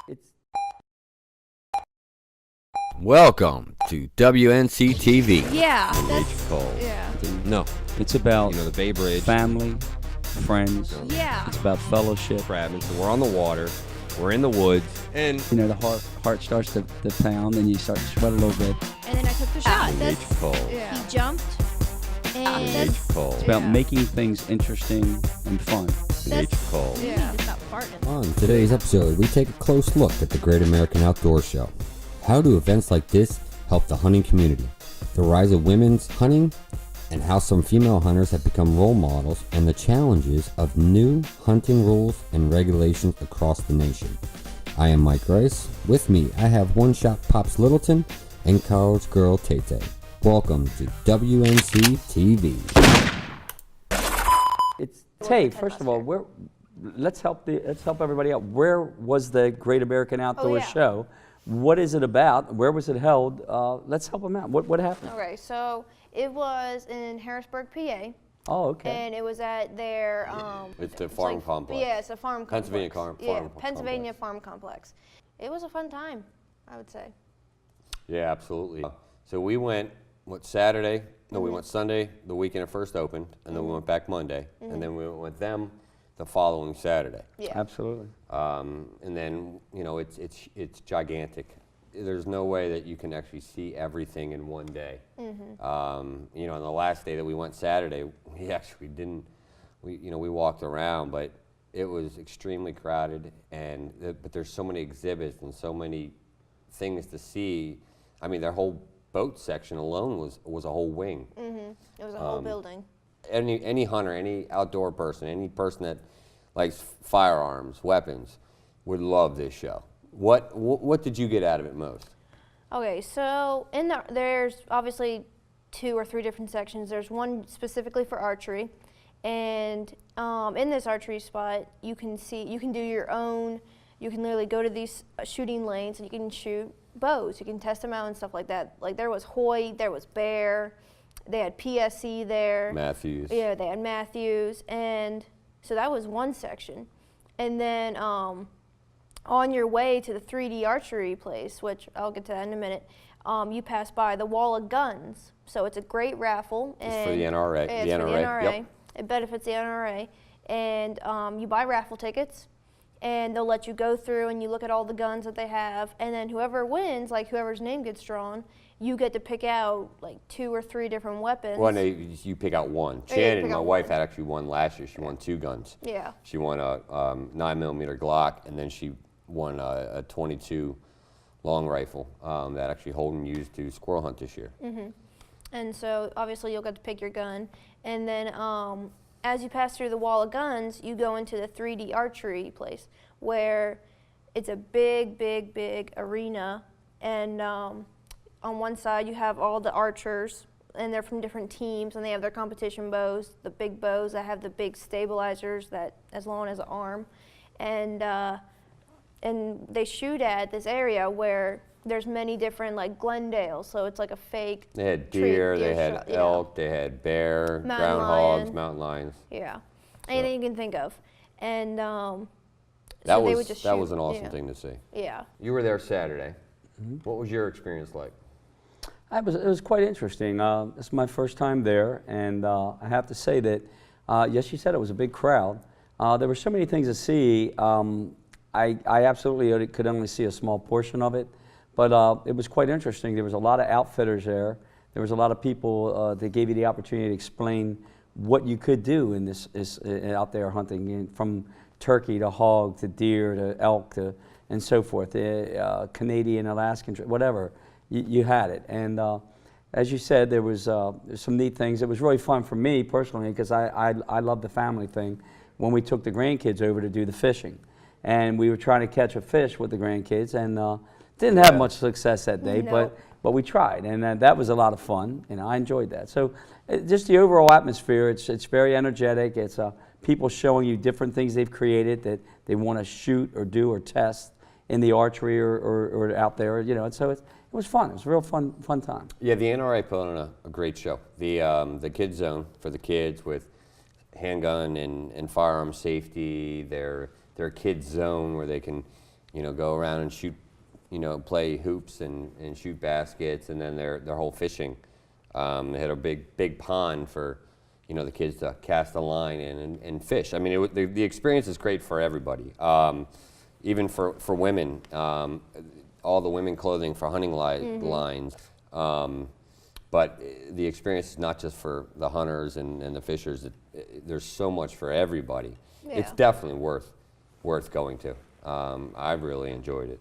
It's Welcome to W.N.C. TV. Yeah, Beach that's calls. yeah. No, it's about you know, the Bay Bridge. family, friends. Yeah. It's about fellowship. Crabman. So we're on the water, we're in the woods, and You know, the heart starts to pound, and you start to sweat a little bit. And then I took the shot. beach That's calls. he jumped, and Beach that's calls. It's about Yeah. making things interesting and fun. Beach calls. you need to stop farting. On today's episode, we take a close look at the Great American Outdoor Show. How do events like this help the hunting community? The rise of women's hunting, and how some female hunters have become role models, and the challenges of new hunting rules and regulations across the nation. I am Mike Rice. With me, I have One-Shot Pops Littleton and college girl Tay-Tay. Welcome to W.N.C. TV. It's Tay. First of all, let's help everybody out. Where was the Great American Outdoor yeah. Show? What is it about? Where was it held? Let's help them out. What happened? Okay, so it was in Harrisburg, PA, Oh, okay. and it was at their It's the farm complex. Yeah, it's a farm complex. Pennsylvania farm Pennsylvania complex. farm complex. It was a fun time, I would say. Yeah, absolutely. So we went, Saturday? No, we went Sunday, the weekend it first opened, and then we went back Monday, and then we went with them the following Saturday. Yeah. Absolutely. And then, you know, it's gigantic. There's no way that you can actually see everything in one day. You know, on the last day that we went Saturday, we actually didn't, we walked around, but it was extremely crowded, and but there's so many exhibits and so many things to see. I mean, their whole boat section alone was a whole wing. It was a whole building. Any hunter, any outdoor person, any person that likes firearms, weapons, would love this show. What did you get out of it most? Okay, so there's obviously 2 or 3 different sections. There's one specifically for archery, and in this archery spot, you can do your own. You can literally go to these shooting lanes and you can shoot bows. You can test them out and stuff like that. Like there was Hoyt, there was Bear, they had PSE there. Matthews. Yeah, they had Matthews, and so that was one section, and then. On your way to the 3D archery place, which I'll get to that in a minute, you pass by the Wall of Guns. So it's a great raffle. It's for the NRA. It's The for the NRA, NRA. yep. It benefits the NRA. And you buy raffle tickets, and they'll let you go through and you look at all the guns that they have. And then whoever wins, like whoever's name gets drawn, you get to pick out like 2 or 3 different weapons. Well, no, you pick out one. Oh, yeah, you Shannon, pick my out wife, one. had actually won last year. She won 2 guns. Yeah. She won a 9mm Glock, and then she won a 22 long rifle that actually Holden used to squirrel hunt this year. And so obviously you'll get to pick your gun. And then as you pass through the Wall of Guns, you go into the 3D archery place where it's a big, big, big arena. And on one side you have all the archers, and they're from different teams, and they have their competition bows, the big bows that have the big stabilizers that as long as an arm. And they shoot at this area where there's many different, like Glendale, so it's like a fake. They had deer, they had shot, yeah. elk, they had bear, Mountain groundhogs, lion. mountain lions. Yeah, anything you can think of, and That so they was would just that shoot. was an awesome Yeah. thing to see. Yeah. You were there Saturday. What was your experience like? It was quite interesting. This is my first time there, and I have to say that, yes, you said it was a big crowd. There were so many things to see. I absolutely could only see a small portion of it, but it was quite interesting. There was a lot of outfitters there. There was a lot of people that gave you the opportunity to explain what you could do in this out there hunting, from turkey to hog to deer to elk to and so forth, Canadian, Alaskan, whatever. You had it, and as you said, there's some neat things. It was really fun for me personally because I love the family thing. When we took the grandkids over to do the fishing, and we were trying to catch a fish with the grandkids, and didn't have much success that day, No. but we tried, and that was a lot of fun. I enjoyed that. So just the overall atmosphere, it's very energetic. It's people showing you different things they've created that they want to shoot or do or test in the archery or out there, and so it was fun. It was a real fun time. Yeah, the NRA put on a great show. The kids zone for the kids with handgun and firearm safety, their kids zone where they can go around and shoot, play hoops and shoot baskets, and then their whole fishing. They had a big pond for, the kids to cast a line in and fish. I mean, the experience is great for everybody. Even for women, all the women clothing for hunting lines. But the experience is not just for the hunters and the fishers. There's so much for everybody. Yeah. It's definitely worth going to. I've really enjoyed it.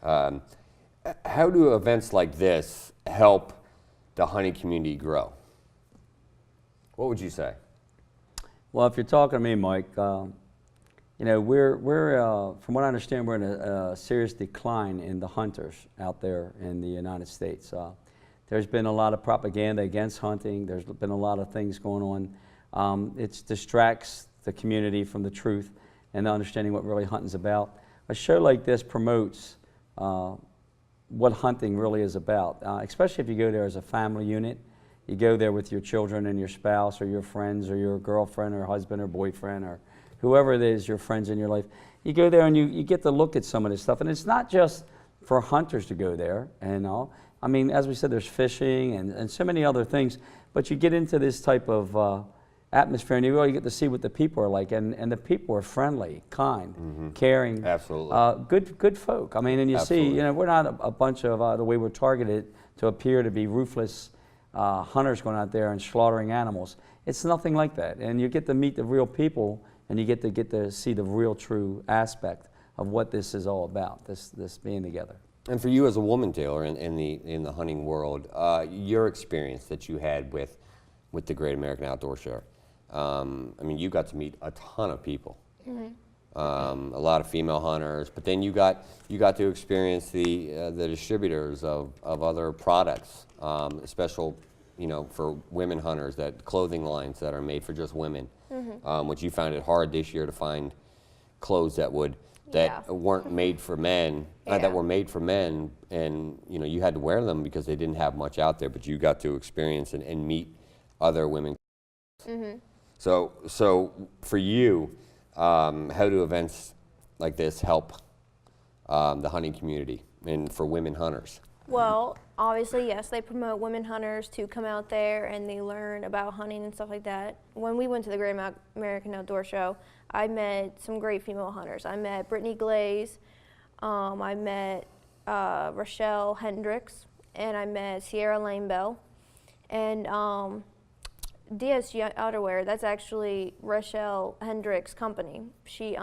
How do events like this help the hunting community grow? What would you say? Well, if you're talking to me, Mike, we're from what I understand, we're in a serious decline in the hunters out there in the United States. There's been a lot of propaganda against hunting. There's been a lot of things going on. It distracts the community from the truth and understanding what really hunting's about. A show like this promotes what hunting really is about, especially if you go there as a family unit. You go there with your children and your spouse or your friends or your girlfriend or husband or boyfriend or whoever it is, your friends in your life. You go there and you get to look at some of this stuff. And it's not just for hunters to go there and all. I mean, as we said, there's fishing and so many other things. But you get into this type of atmosphere and you really get to see what the people are like. And the people are friendly, kind, caring. Absolutely. Good folk. I mean, and you Absolutely. see, we're not a bunch of the way we're targeted to appear to be ruthless hunters going out there and slaughtering animals. It's nothing like that. And you get to meet the real people and you get to see the real true aspect of what this is all about, this being together. And for you as a woman, Taylor, in the hunting world, your experience that you had with the Great American Outdoor Show, I mean, you got to meet a ton of people, a lot of female hunters, but then you got to experience the distributors of other products, special, for women hunters, that clothing lines that are made for just women, which you found it hard this year to find clothes that weren't made for men, that were made for men, and you had to wear them because they didn't have much out there, but you got to experience and meet other women. So for you, how do events like this help the hunting community and for women hunters? Well, obviously, yes, they promote women hunters to come out there and they learn about hunting and stuff like that. When we went to the Great American Outdoor Show, I met some great female hunters. I met Brittany Glaze, I met Rochelle Hendricks, and I met Sierra Lane Bell. And DSG Outerwear, that's actually Rochelle Hendricks' company. She's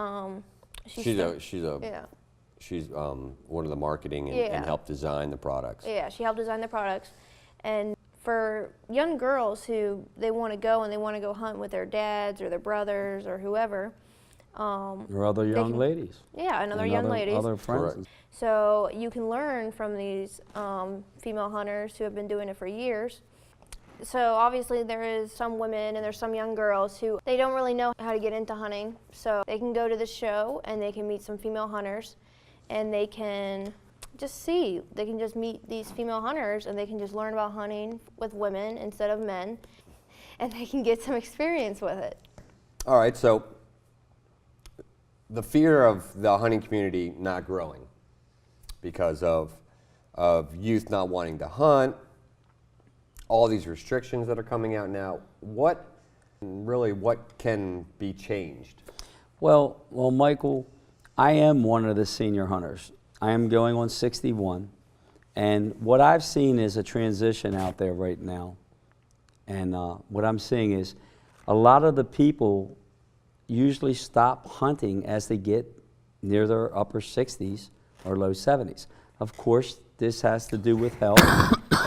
one of the marketing and helped design the products. Yeah, she helped design the products. And for young girls who they want to go hunt with their dads or their brothers or whoever. Or other young ladies. Yeah, and other young ladies. Other friends. Correct. So you can learn from these female hunters who have been doing it for years. So obviously there is some women and there's some young girls who they don't really know how to get into hunting. So they can go to the show and they can meet some female hunters and they can just meet these female hunters and they can just learn about hunting with women instead of men and they can get some experience with it. All right, so the fear of the hunting community not growing because of youth not wanting to hunt, all these restrictions that are coming out now, what can be changed? Well, Michael, I am one of the senior hunters. I am going on 61, and what I've seen is a transition out there right now. And what I'm seeing is a lot of the people usually stop hunting as they get near their upper 60s or low 70s. Of course, this has to do with health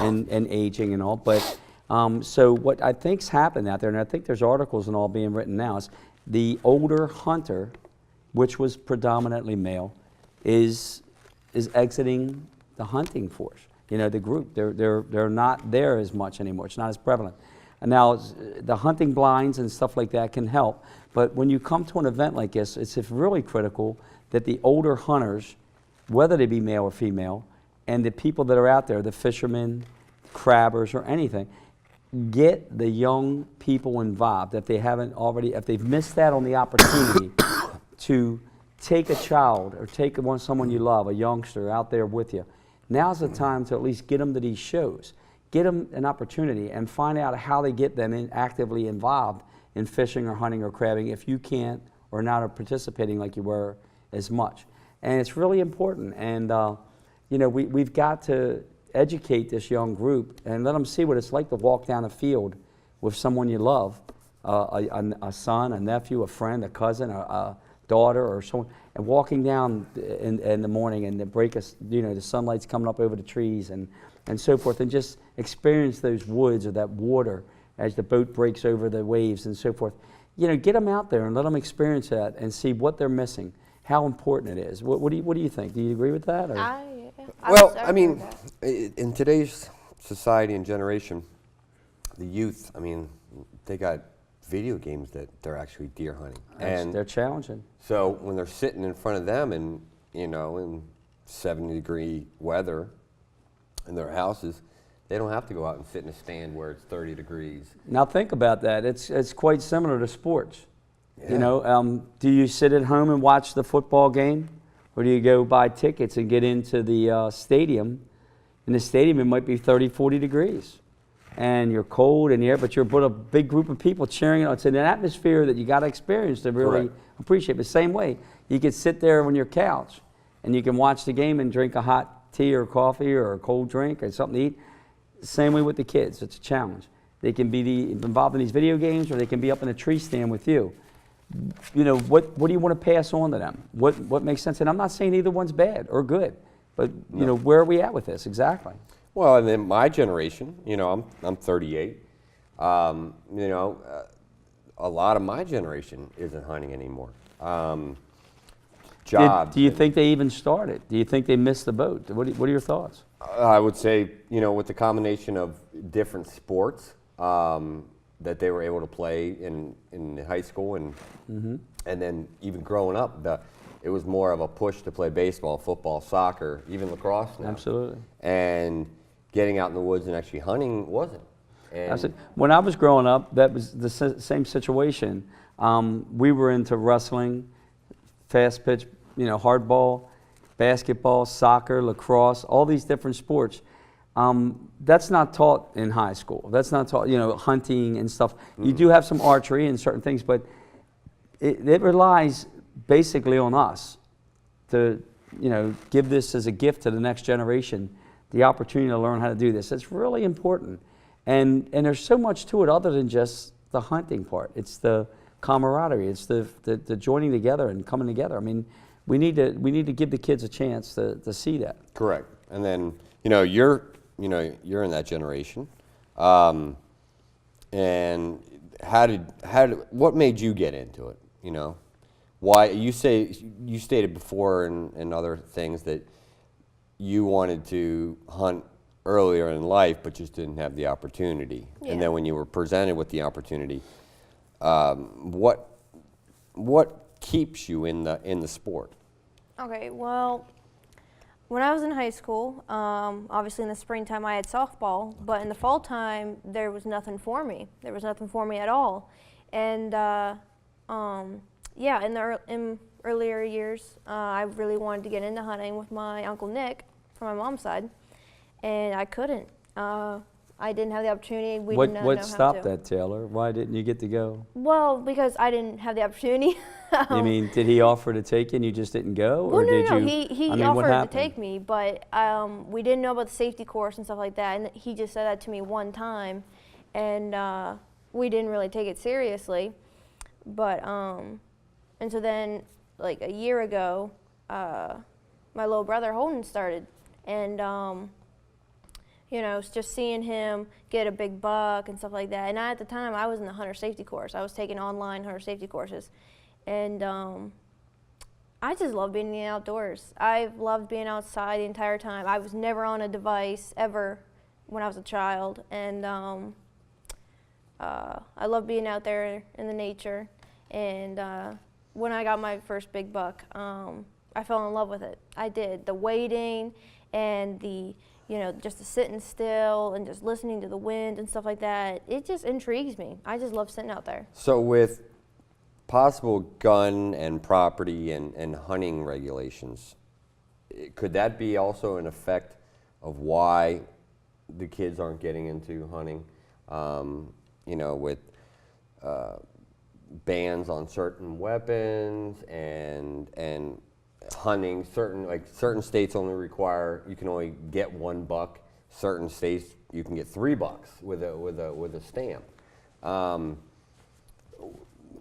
and aging and all, but so what I think's happened out there, and I think there's articles and all being written now, is the older hunter, which was predominantly male, is exiting the hunting force. The group, they're not there as much anymore. It's not as prevalent. And now the hunting blinds and stuff like that can help, but when you come to an event like this, it's really critical that the older hunters, whether they be male or female, and the people that are out there, the fishermen, crabbers, or anything, get the young people involved if they haven't already, if they've missed that on the opportunity to take a child or take someone you love, a youngster out there with you. Now's the time to at least get them to these shows. Get them an opportunity and find out how they get them actively involved in fishing or hunting or crabbing if you can't or not are participating like you were as much. And it's really important. And you know, we've got to educate this young group and let them see what it's like to walk down a field with someone you love, a son, a nephew, a friend, a cousin, a daughter, or someone, and walking down in the morning and the sunlight's coming up over the trees and so forth, and just experience those woods or that water as the boat breaks over the waves and so forth. You know, get them out there and let them experience that and see what they're missing, how important it is. What do you think? Do you agree with that? Or? Well, I mean, in today's society and generation, the youth, I mean, they got video games that they're actually deer hunting. And they're challenging. So when they're sitting in front of them and, you know, in 70-degree weather in their houses, they don't have to go out and sit in a stand where it's 30 degrees. Now think about that. It's quite similar to sports. Yeah. You know, do you sit at home and watch the football game? Or do you go buy tickets and get into the stadium? In the stadium, it might be 30, 40 degrees. And you're cold in the air, but you're with a big group of people cheering. It's an atmosphere that you got to experience to really appreciate. The same way, you could sit there on your couch and you can watch the game and drink a hot tea or coffee or a cold drink or something to eat. Same way with the kids. It's a challenge. They can be involved in these video games, or they can be up in a tree stand with you. You know, what do you want to pass on to them? What makes sense? And I'm not saying either one's bad or good, but you know, where are we at with this exactly? Well, and then my generation, you know, I'm 38. You know, a lot of my generation isn't hunting anymore. Jobs. Do you think they even started? Do you think they missed the boat? What are your thoughts? I would say, you know, with the combination of different sports that they were able to play in high school and then even growing up, it was more of a push to play baseball, football, soccer, even lacrosse now. Absolutely. And getting out in the woods and actually hunting wasn't. When I was growing up, that was the same situation. We were into wrestling, fast pitch, you know, hardball, basketball, soccer, lacrosse, all these different sports. That's not taught in high school. That's not taught, you know, hunting and stuff. You do have some archery and certain things, but it relies basically on us to, you know, give this as a gift to the next generation, the opportunity to learn how to do this. It's really important. And there's so much to it other than just the hunting part. It's the camaraderie. It's the joining together and coming together. I mean, we need to give the kids a chance to see that. Correct. And then, you know, you're in that generation. And what made you get into it? You know, why you stated before and other things that you wanted to hunt earlier in life, but just didn't have the opportunity. Yeah. And then when you were presented with the opportunity, what keeps you in the sport? Okay, well, when I was in high school, obviously in the springtime I had softball, but in the fall time there was nothing for me. There was nothing for me at all, and yeah, in earlier years, I really wanted to get into hunting with my Uncle Nick from my mom's side, and I couldn't. I didn't have the opportunity. We didn't know how to. What stopped that, Taylor? Why didn't you get to go? Well, because I didn't have the opportunity. You mean, did he offer to take you and you just didn't go? Well, or no, did no, you, he offered to take me, but we didn't know about the safety course and stuff like that, and he just said that to me one time, and we didn't really take it seriously. But, and so then, like a year ago, my little brother Holden started, and you know, just seeing him get a big buck and stuff like that. And at the time, I was in the hunter safety course. I was taking online hunter safety courses. And I just love being in the outdoors. I've loved being outside the entire time. I was never on a device, ever, when I was a child. And I love being out there in the nature. And when I got my first big buck, I fell in love with it. I did. The waiting and the, you know, just the sitting still and just listening to the wind and stuff like that, it just intrigues me. I just love sitting out there. So with possible gun and property and hunting regulations, could that be also an effect of why the kids aren't getting into hunting? With bans on certain weapons and hunting, certain states only require you can only get $1. Certain states you can get $3 with a stamp.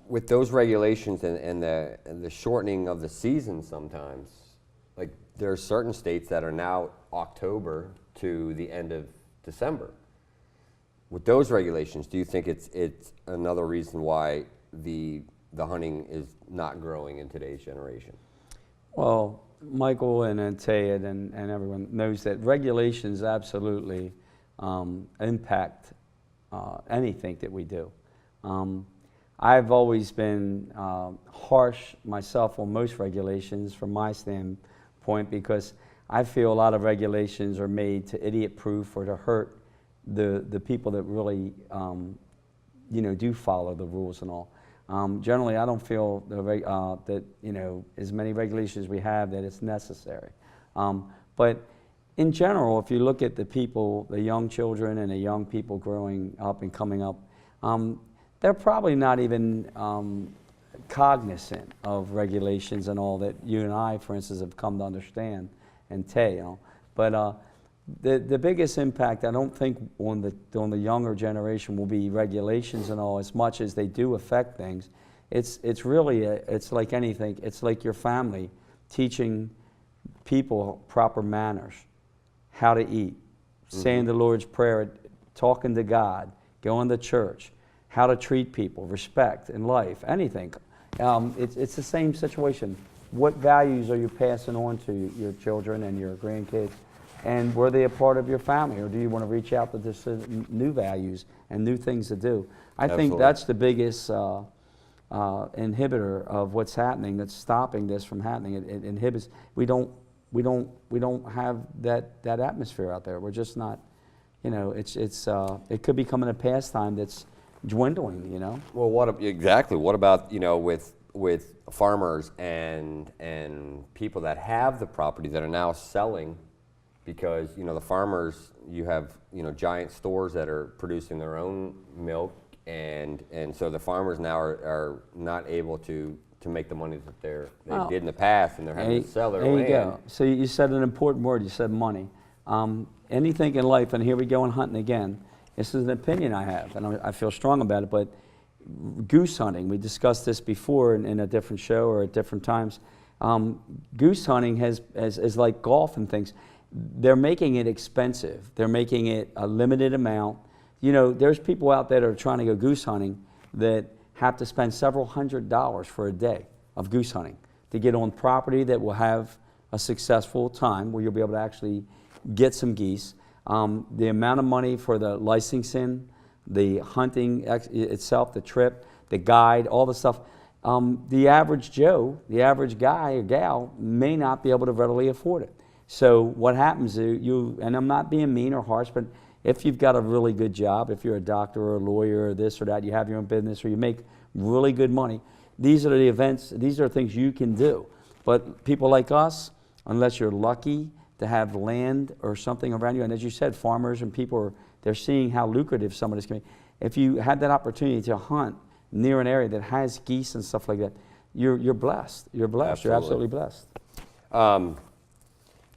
With those regulations and the shortening of the season, sometimes, like there are certain states that are now October to the end of December. With those regulations, do you think it's another reason why the hunting is not growing in today's generation? Well, Michael and Ted and everyone knows that regulations absolutely impact anything that we do. I've always been harsh myself on most regulations from my standpoint because I feel a lot of regulations are made to idiot-proof or to hurt the people that really do follow the rules and all. Generally, I don't feel that as many regulations as we have that it's necessary. But in general, if you look at the people, the young children and the young people growing up and coming up, they're probably not even cognizant of regulations and all that you and I, for instance, have come to understand and tell. But the biggest impact, I don't think, on the younger generation will be regulations and all, as much as they do affect things. It's really it's like anything. It's like your family teaching people proper manners, how to eat, saying the Lord's Prayer, talking to God, going to church, how to treat people, respect in life, anything. It's the same situation. What values are you passing on to your children and your grandkids? And were they a part of your family, or do you want to reach out to this new values and new things to do? I think that's the biggest inhibitor of what's happening. That's stopping this from happening. It inhibits. We don't have that atmosphere out there. We're just not. It could become a pastime that's dwindling. Well, what about with farmers and people that have the property that are now selling? Because the farmers, you have giant stores that are producing their own milk, and so the farmers now are not able to make the money that they did in the past, and they're having to sell their land. There you go. So you said an important word. You said money. Anything in life, and here we go on hunting again. This is an opinion I have, and I feel strong about it. But goose hunting, we discussed this before in a different show or at different times. Goose hunting is like golf and things. They're making it expensive. They're making it a limited amount. There's people out there that are trying to go goose hunting that have to spend several $100s for a day of goose hunting to get on property that will have a successful time where you'll be able to actually get some geese. The amount of money for the licensing, the hunting itself, the trip, the guide, all the stuff. The average Joe, the average guy or gal may not be able to readily afford it. So what happens is and I'm not being mean or harsh, but if you've got a really good job, if you're a doctor or a lawyer or this or that, you have your own business or you make really good money, these are the events, these are things you can do. But people like us, unless you're lucky to have land or something around you, and as you said, farmers and people, they're seeing how lucrative some of this can be. If you had that opportunity to hunt near an area that has geese and stuff like that, you're blessed. You're blessed. Absolutely. You're absolutely blessed.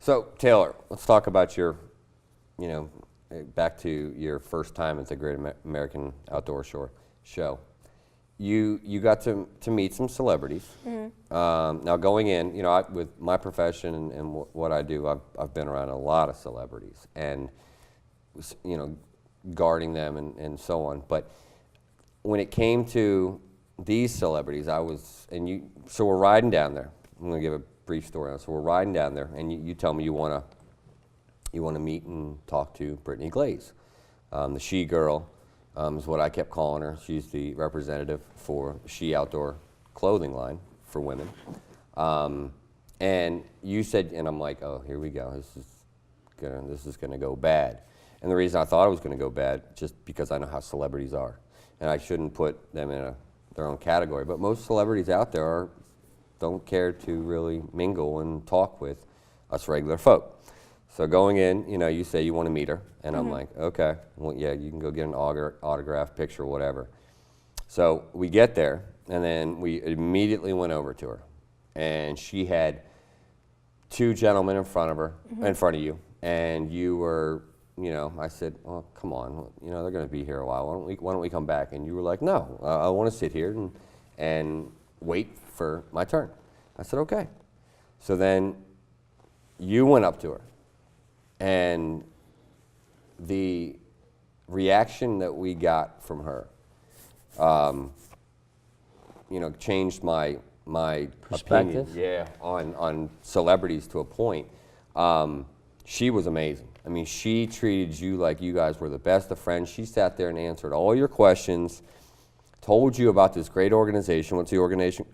So Taylor, let's talk about your, back to your first time at the Great American Outdoor Show. You got to meet some celebrities. Mm-hmm. Now going in, with my profession and what I do, I've been around a lot of celebrities and, guarding them and so on. But when it came to these celebrities, so we're riding down there. I'm going to give a brief story on it. So we're riding down there, and you tell me you want to meet and talk to Brittany Glaze. The She Girl is what I kept calling her. She's the representative for She Outdoor clothing line for women. And you said, and I'm like, oh, here we go. This is gonna go bad. And the reason I thought it was gonna go bad, just because I know how celebrities are, and I shouldn't put them in their own category. But most celebrities out there don't care to really mingle and talk with us regular folk. So going in, you know, you say you want to meet her, and I'm like, okay, well, yeah, you can go get an autograph, picture, whatever. So we get there, and then we immediately went over to her, and she had 2 gentlemen in front of her, in front of you, and you were, you know, I said, oh, come on, you know, they're going to be here a while. Why don't we come back? And you were like, no, I want to sit here and wait for my turn. I said, okay. So then you went up to her, and the reaction that we got from her, you know, changed my Perspective? opinion, on celebrities to a point. She was amazing. I mean, she treated you like you guys were the best of friends. She sat there and answered all your questions, told you about this great organization. What's the organization?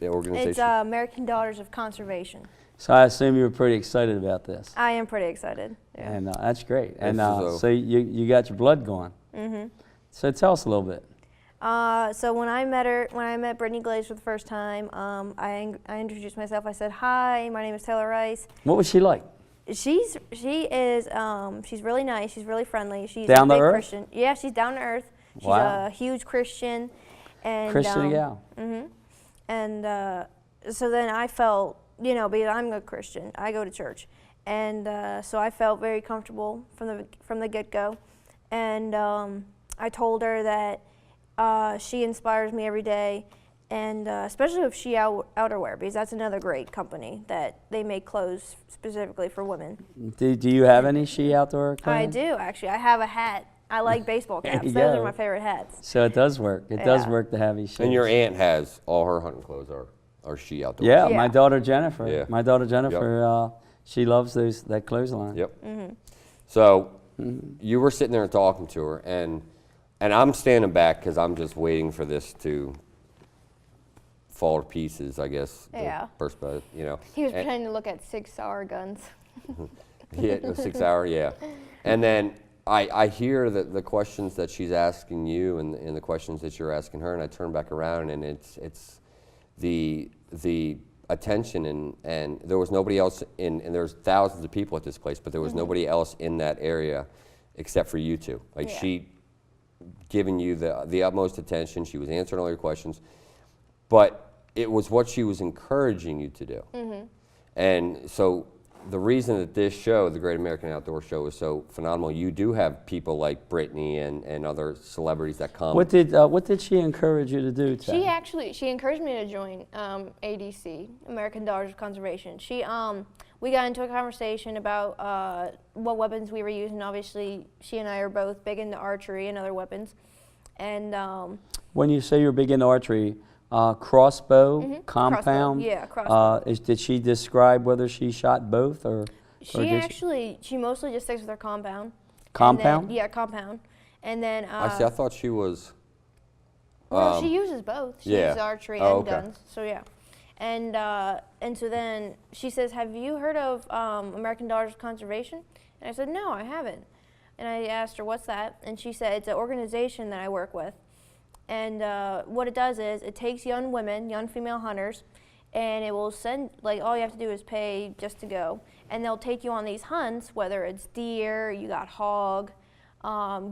It's American Daughters of Conservation. So I assume you were pretty excited about this. I am pretty excited. Yeah. And that's great. And This is so you got your blood going. So tell us a little bit. So when I met Brittany Glaze for the first time, I introduced myself. I said, "Hi, my name is Taylor Rice." What was she like? She is she's really nice. She's really friendly. She's Down a to big earth? Christian. Yeah, she's down to earth. She's Wow. a huge Christian. And Christian gal. And so then I felt, you know, because I'm a Christian, I go to church, and so I felt very comfortable from the get-go. And I told her that she inspires me every day, and especially with She Outerwear, because that's another great company that they make clothes specifically for women. Do you have any She Outdoor I clothing? do, actually. I have a hat. I like baseball There caps. you Those go. are my favorite hats. So it does work. It does Yeah. work to have these shoes. And your aunt has all her hunting clothes are She Outdoors. Yeah, Yeah. my daughter Jennifer. Yeah. My daughter Jennifer, she loves that clothesline. Yep. So you were sitting there and talking to her, and I'm standing back because I'm just waiting for this to fall to pieces, I guess. the Yeah. Perspective, you know. He was And- pretending to look at 6-hour guns. Yeah, the 6 hour, yeah. And then I hear the questions that she's asking you and the questions that you're asking her, and I turn back around, and it's the attention, and there was nobody else and there's thousands of people at this place, but there was nobody else in that area except for you two. Like, Yeah. she giving you the utmost attention, she was answering all your questions, but it was what she was encouraging you to do. And so the reason that this show, the Great American Outdoor Show, is so phenomenal, you do have people like Brittany and other celebrities that come. What did she encourage you to do, Ted? She encouraged me to join ADC, American Daughters of Conservation. We got into a conversation about what weapons we were using. Obviously, she and I are both big into archery and other weapons. And When you say you're big into archery, crossbow, compound. Yeah, crossbow. Did she describe whether she shot both or? She mostly just sticks with her compound. Compound? And then, yeah, compound. And then I thought she was. well, she uses both. She yeah. uses archery Oh, and okay. guns. So yeah. And so then she says, "Have you heard of American Daughters of Conservation?" And I said, "No, I haven't." And I asked her, "What's that?" And she said, "It's an organization that I work with. And what it does is it takes young women, young female hunters, and it will send, like, all you have to do is pay just to go. And they'll take you on these hunts, whether it's deer, you got hog,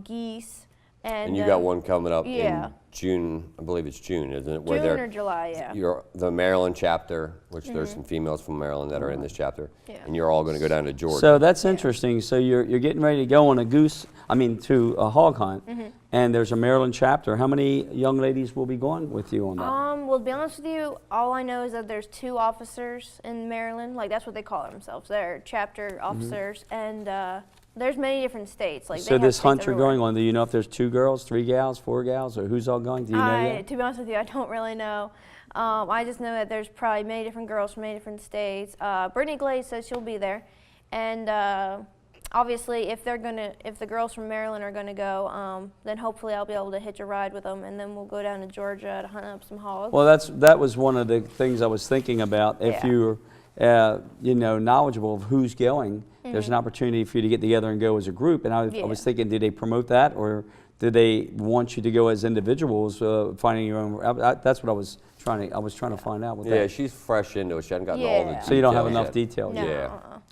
geese. And you got one coming up yeah. in June, I believe it's June, isn't it? June or July, yeah. You're the Maryland chapter, which there's some females from Maryland that are in this chapter, Yeah. and you're all going to go down to Georgia. So that's interesting. So you're getting ready to go on to a hog hunt, and there's a Maryland chapter. How many young ladies will be going with you on that? Well, to be honest with you, all I know is that there's 2 officers in Maryland. Like, that's what they call themselves. They're chapter officers, and there's many different states. Like, So they have this states hunt you're everywhere. going on, do you know if there's 2 girls, 3 gals, 4 gals, or who's all going? Do you know yet? To be honest with you, I don't really know. I just know that there's probably many different girls from many different states. Brittany Glaze says she'll be there, and obviously, if the girls from Maryland are gonna go, then hopefully I'll be able to hitch a ride with them, and then we'll go down to Georgia to hunt up some hogs. Well, that was one of the things I was thinking about. If Yeah. you're knowledgeable of who's going, there's an opportunity for you to get together and go as a group. And I was Yeah. thinking, do they promote that, or do they want you to go as individuals, finding your own? That's what I was trying to find out with Yeah, that. she's fresh into it. She hadn't gotten all the Yeah. details So you don't have yet. enough details. No. Yeah.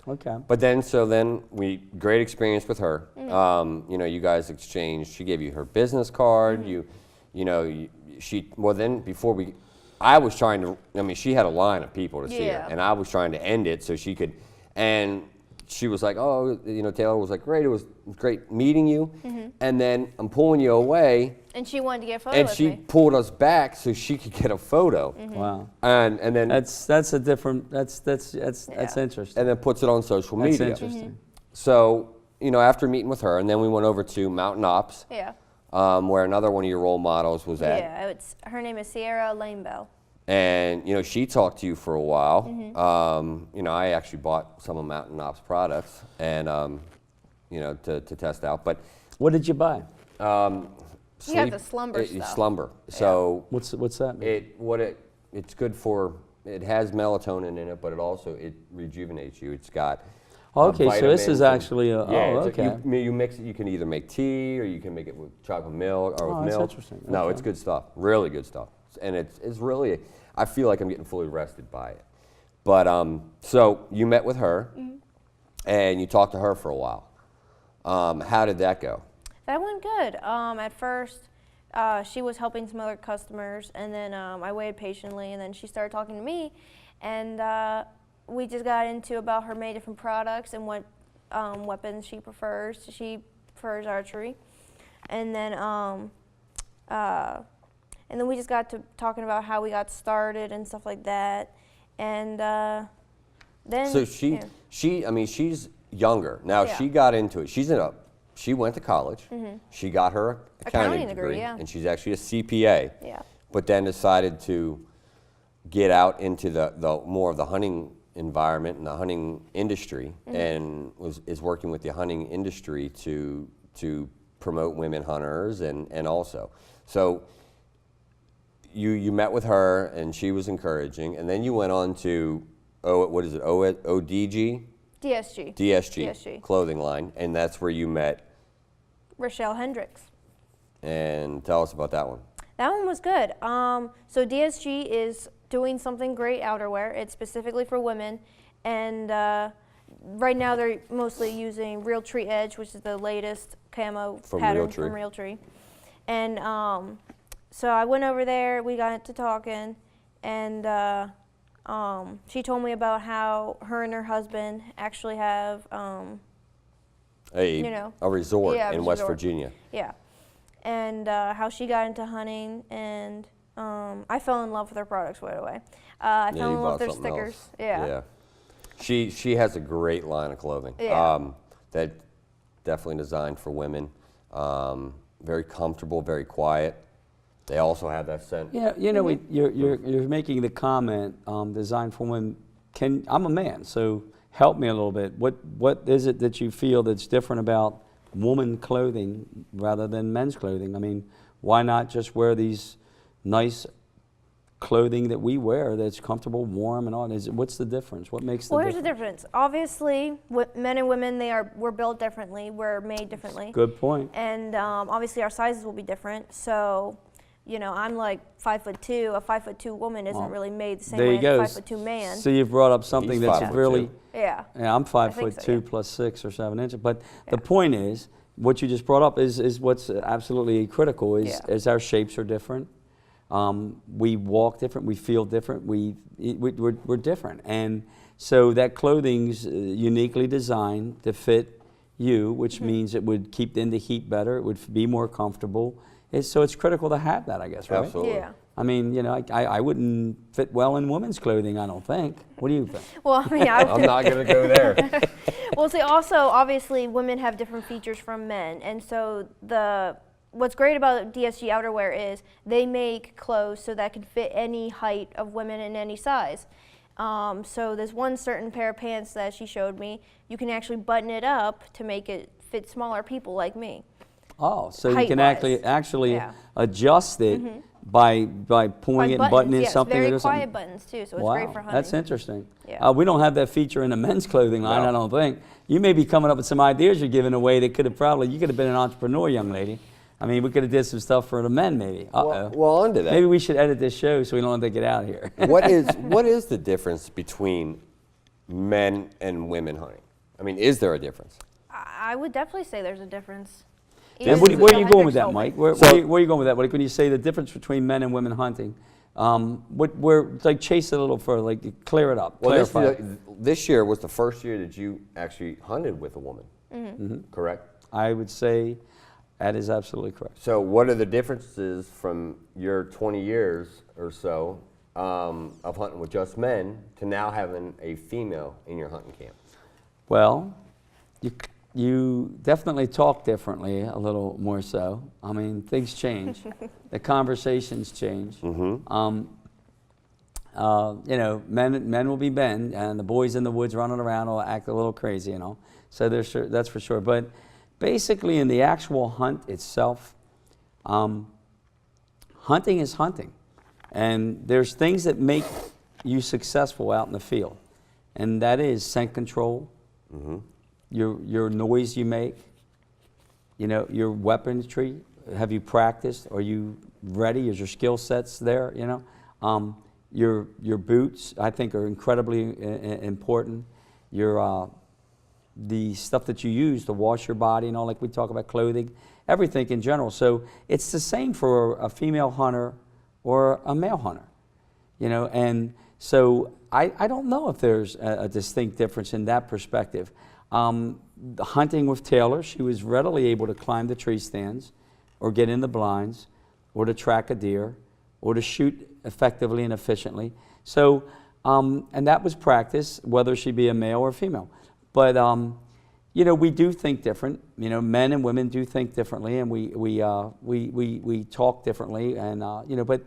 Okay. But then, great experience with her. You know, you guys exchanged. She gave you her business card. I was trying to. I mean, she had a line of people to see her, Yeah. and I was trying to end it so she could. And she was like, "Oh, you know," Taylor was like, "Great, it was great meeting you." And then I'm pulling you away, And she wanted to get a photo and with she me. pulled us back so she could get a photo. Wow. And then That's a different. That's interesting. and then puts it on social That's media. interesting. So, you know, after meeting with her, and then we went over to Mountain Ops, Yeah. where another one of your role models was at. Yeah. Her name is Sierra Lanebell. And, you know, she talked to you for a while. Mm-hmm. You know, I actually bought some of Mountain Ops products and, you know, to test out. But What did you buy? You got the slumber stuff. Slumber. So What's that mean? it's good for, it has melatonin in it, but it rejuvenates you. It's got Okay, so this is vitamins and- actually a. yeah, Oh, okay. you mix it. You can either make tea or you can make it with chocolate milk or Oh, with that's milk. interesting. No, Okay. it's good stuff. Really good stuff. And it's really, I feel like I'm getting fully rested by it. But so you met with her, and you talked to her for a while. How did that go? That went good. At first, she was helping some other customers, and then I waited patiently, and then she started talking to me, and we just got into about her many different products and what weapons she prefers. She prefers archery, and then we just got to talking about how we got started and stuff like that, and then. So yeah. I mean, she's younger now. Yeah. She got into it. She went to college. She got her accounting degree, yeah. and she's actually a CPA. Yeah. But then decided to get out into the more of the hunting environment and the hunting industry, and is working with the hunting industry to promote women hunters and also. So you met with her and she was encouraging, and then you went on to ODG? DSG. DSG clothing line, and that's where you met. Rochelle Hendricks. And tell us about that one. That one was good. So DSG is doing something great outerwear. It's specifically for women, and right now they're mostly using Realtree Edge, which is the latest camo pattern Realtree. from Realtree. And so I went over there. We got into talking, and she told me about how her and her husband actually have, A resort Yeah, in a West resort. Virginia. yeah, and how she got into hunting, and I fell in love with her products right away. I Yeah, fell you in love bought with their something stickers. else. Yeah. She has a great line of clothing. Yeah. That definitely designed for women. Very comfortable, very quiet. They also have that scent. Yeah, you're making the comment, designed for women. I'm a man, so help me a little bit. What is it that you feel that's different about woman clothing rather than men's clothing? I mean, why not just wear these nice clothing that we wear that's comfortable, warm, and all? What's the difference? What makes the Well, difference? here's the difference. Obviously, men and women, we're built differently. We're made differently. Good point. And obviously, our sizes will be different. So, I'm like 5'2". A 5'2" woman isn't really made the same There way you go. as a 5'2" man. So you've brought up something He's that's 5'2". really. Yeah. Yeah, I'm 5'2" so, yeah. plus 6 or 7 inches. But the point is, what you just brought up is what's absolutely critical. Is our shapes are different. We walk different. We feel different. We're different, and so that clothing's uniquely designed to fit you, which means it would keep in the heat better. It would be more comfortable. So it's critical to have that, I guess, right? Absolutely. Yeah. I mean, I wouldn't fit well in women's clothing, I don't think. What do you think? Well, I mean, I'm not going to go there. Well, see, also, obviously, women have different features from men, and so what's great about DSG outerwear is they make clothes so that can fit any height of women in any size. So there's one certain pair of pants that she showed me. You can actually button it up to make it fit smaller people like me. Oh, so you can Height-wise. actually Yeah. adjust it by pulling it and buttoning yes, something. very or something. quiet buttons too, so it's Wow, great for hunting. that's interesting. Yeah. We don't have that feature in the men's clothing line, No. I don't think. You may be coming up with some ideas you're giving away that you could have been an entrepreneur, young lady. I mean, we could have did some stuff for the men, maybe. Well, on to that. Maybe we should edit this show so we don't have to get out of here. what is the difference between men and women hunting? I mean, is there a difference? I would definitely say there's a difference. And Even where are you Joe going with Hendricks that, told me. Mike? Where are you going with that? Like when you say the difference between men and women hunting, like chase it a little further, like clear it up, Well, clarify. this year was the first year that you actually hunted with a woman, correct? I would say that is absolutely correct. So what are the differences from your 20 years or so of hunting with just men to now having a female in your hunting camp? Well, you definitely talk differently, a little more so. I mean, things change. The conversations change. You know, men will be men, and the boys in the woods running around will act a little crazy, you know. So that's for sure. But basically, in the actual hunt itself, hunting is hunting. And there's things that make you successful out in the field. And that is scent control, your noise you make, you know, your weaponry. Have you practiced? Are you ready? Is your skill sets there? You know, your boots I think are incredibly important. The stuff that you use to wash your body and all, like we talk about clothing, everything in general. So it's the same for a female hunter or a male hunter, you know. And so I don't know if there's a distinct difference in that perspective. The hunting with Taylor, she was readily able to climb the tree stands or get in the blinds or to track a deer or to shoot effectively and efficiently. So, and that was practice, whether she be a male or female. But, you know, we do think different. You know, men and women do think differently, and we talk differently. And, you know, but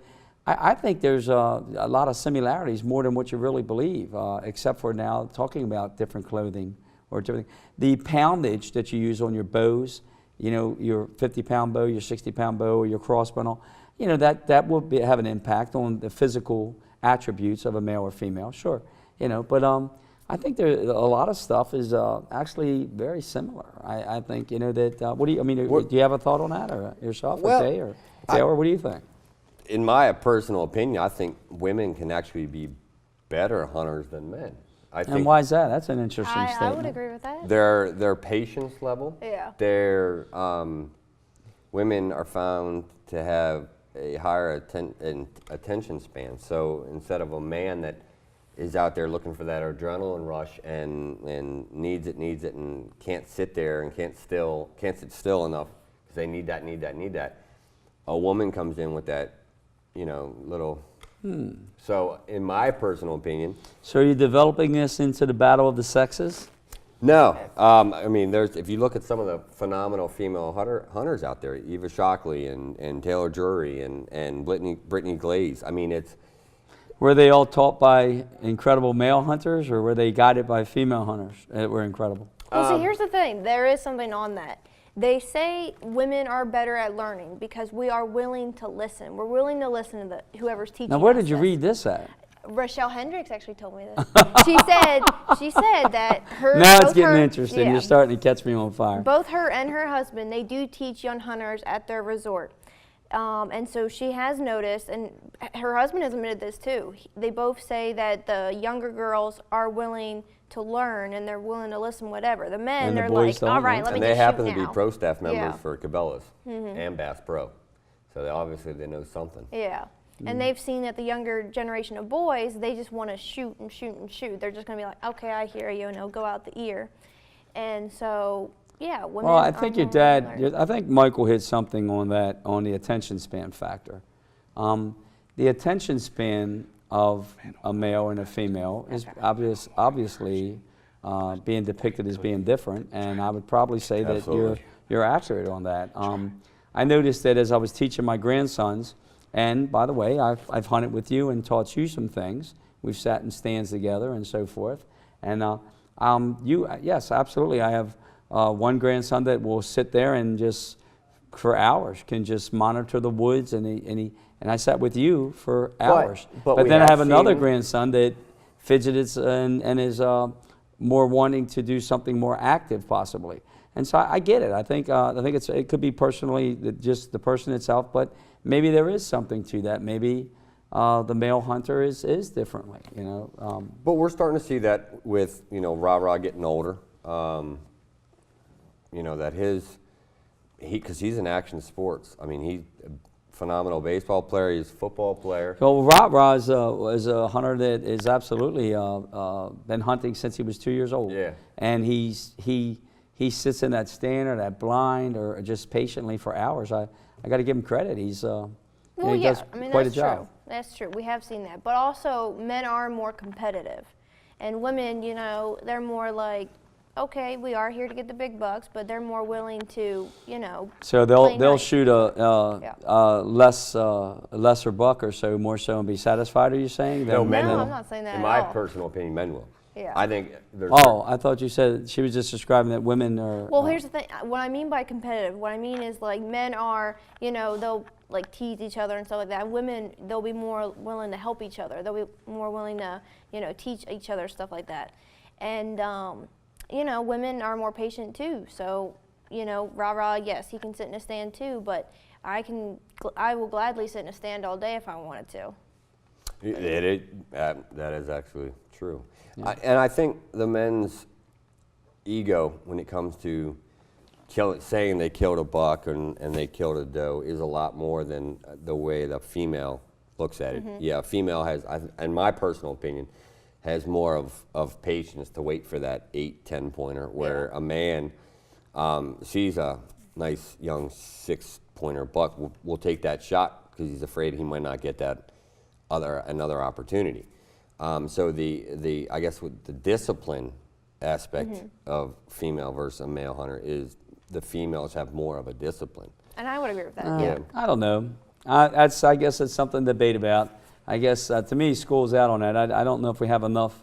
I think there's a lot of similarities, more than what you really believe, except for now talking about different clothing or different. The poundage that you use on your bows, you know, your 50-pound bow, your 60-pound bow, or your crossbow, and all, you know, that will have an impact on the physical attributes of a male or female, sure. You know, but I think there a lot of stuff is actually very similar. I think, you know, that, what do you, I mean, do you have a thought on that, or yourself, Well, or Jay, or Taylor, what do you think? In my personal opinion, I think women can actually be better hunters than men. I think And why is that? That's an interesting I statement. would agree with that. their patience level, Yeah. their women are found to have a higher attention span. So instead of a man that is out there looking for that adrenaline rush and needs it, and can't sit there and can't sit still enough because they need that. A woman comes in with that, you know, little. So in my personal opinion. So are you developing this into the battle of the sexes? No, I mean, if you look at some of the phenomenal female hunters out there, Eva Shockley and Taylor Drury and Brittany Glaze. I mean, it's. Were they all taught by incredible male hunters, or were they guided by female hunters that were incredible? Well, see, here's the thing. There is something on that. They say women are better at learning because we are willing to listen. We're willing to listen to whoever's teaching us. Now, where did you this. read this at? Rochelle Hendricks actually told me this. she said that her. Now it's both getting her- interesting. yeah, You're starting to catch me on fire. Both her and her husband, they do teach young hunters at their resort. And so she has noticed, and her husband has admitted this too. They both say that the younger girls are willing to learn and they're willing to listen, whatever. The men, And the they're boys like, don't, all right, yeah. let me And they just happen shoot to be now. pro staff members Yeah. for Cabela's and Bass Pro. So obviously they know something. Yeah. And they've seen that the younger generation of boys, they just want to shoot and shoot and shoot. They're just going to be like, okay, I hear you, and it'll go out the ear. And so, yeah, women. Well, I are think your more willing to dad, learn. I think Michael hit something on that, on the attention span factor. The attention span of a male and a female is obviously being depicted as being different, and I would probably say that Absolutely. you're accurate on that. I noticed that as I was teaching my grandsons, and by the way, I've hunted with you and taught you some things. We've sat in stands together and so forth. And yes, absolutely. I have one grandson that will sit there and just for hours can just monitor the woods, and I sat with you for hours. but But we then I have have another seen- grandson that fidgets and is more wanting to do something more active possibly. And so I get it. I think it could be personally just the person itself, but maybe there is something to that. Maybe the male hunter is differently, you know. But we're starting to see that with, you know, Ra getting older. You know, that because he's in action sports. I mean, he's a phenomenal baseball player. He's a football player. Well, Ra is a hunter that is absolutely been hunting since he was 2 years old. Yeah. And he sits in that stand or that blind or just patiently for hours. I got to give him credit. He Well, does I mean, quite a that's job. true. That's true. We have seen that. But also, men are more competitive. And women, you know, they're more like, okay, we are here to get the big bucks, but they're more willing to, you know. So play they'll nice. shoot a lesser buck or so, more so, and be satisfied. Are you saying? No, than- men No, will. I'm not saying that In at my all. personal opinion, men will. Yeah. I think there's. Oh, I thought you said she was just describing that women are. Well, here's the thing. What I mean by competitive, what I mean is like men are, you know, they'll like tease each other and stuff like that. Women, they'll be more willing to help each other. They'll be more willing to, you know, teach each other stuff like that. And, you know, women are more patient too. So, you know, Ra, yes, he can sit in a stand too, but I will gladly sit in a stand all day if I wanted to. That is actually true. And I think the men's ego when it comes to saying they killed a buck and they killed a doe is a lot more than the way the female looks at it. Yeah, a female has, in my personal opinion, has more of patience to wait for that 8-10 pointer, where a man sees a nice young 6-pointer buck will take that shot because he's afraid he might not get that another opportunity. So I guess with the discipline aspect of female versus a male hunter is the females have more of a discipline. And I would agree with that. Yeah. I don't know. I guess it's something to debate about. I guess to me, school's out on that. I don't know if we have enough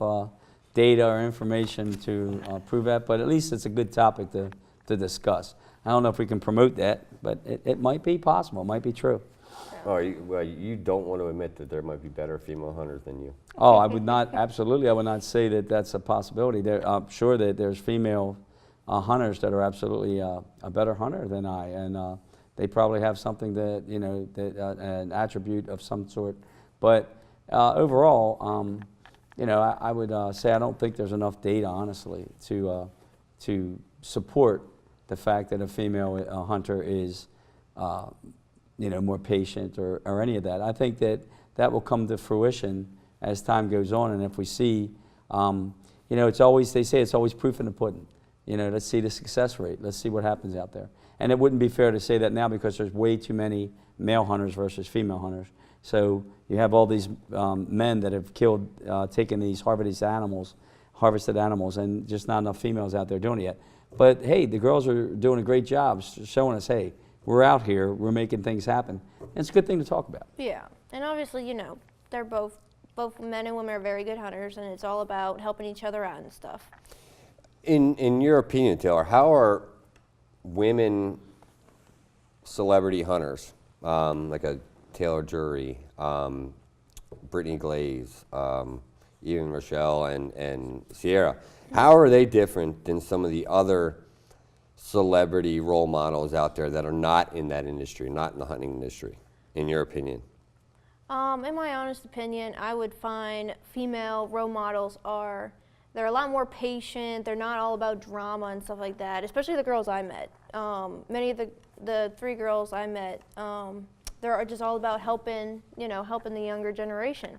data or information to prove that, but at least it's a good topic to discuss. I don't know if we can promote that, but it might be possible. It might be true. Oh, you don't want to admit that there might be better female hunters than you. Oh, I would not, absolutely, I would not say that that's a possibility. I'm sure that there's female hunters that are absolutely a better hunter than I, and they probably have something that, you know, an attribute of some sort. But overall, you know, I would say I don't think there's enough data, honestly, to support the fact that a female hunter is, you know, more patient or any of that. I think that will come to fruition as time goes on, and if we see, you know, they say it's always proof in the pudding. You know, let's see the success rate. Let's see what happens out there. And it wouldn't be fair to say that now because there's way too many male hunters versus female hunters. So you have all these men that have killed, taken these harvested animals, and just not enough females out there doing it yet. But hey, the girls are doing a great job showing us, hey, we're out here, we're making things happen. And it's a good thing to talk about. Yeah, and obviously, you know, they're both men and women are very good hunters, and it's all about helping each other out and stuff. In your opinion, Taylor, how are women celebrity hunters, like a Taylor Jury, Brittany Glaze, even Rochelle and Sierra, how are they different than some of the other celebrity role models out there that are not in that industry, not in the hunting industry, in your opinion? In my honest opinion, I would find female role models they're a lot more patient. They're not all about drama and stuff like that, especially the girls I met. Many of the 3 girls I met, they're just all about helping the younger generation.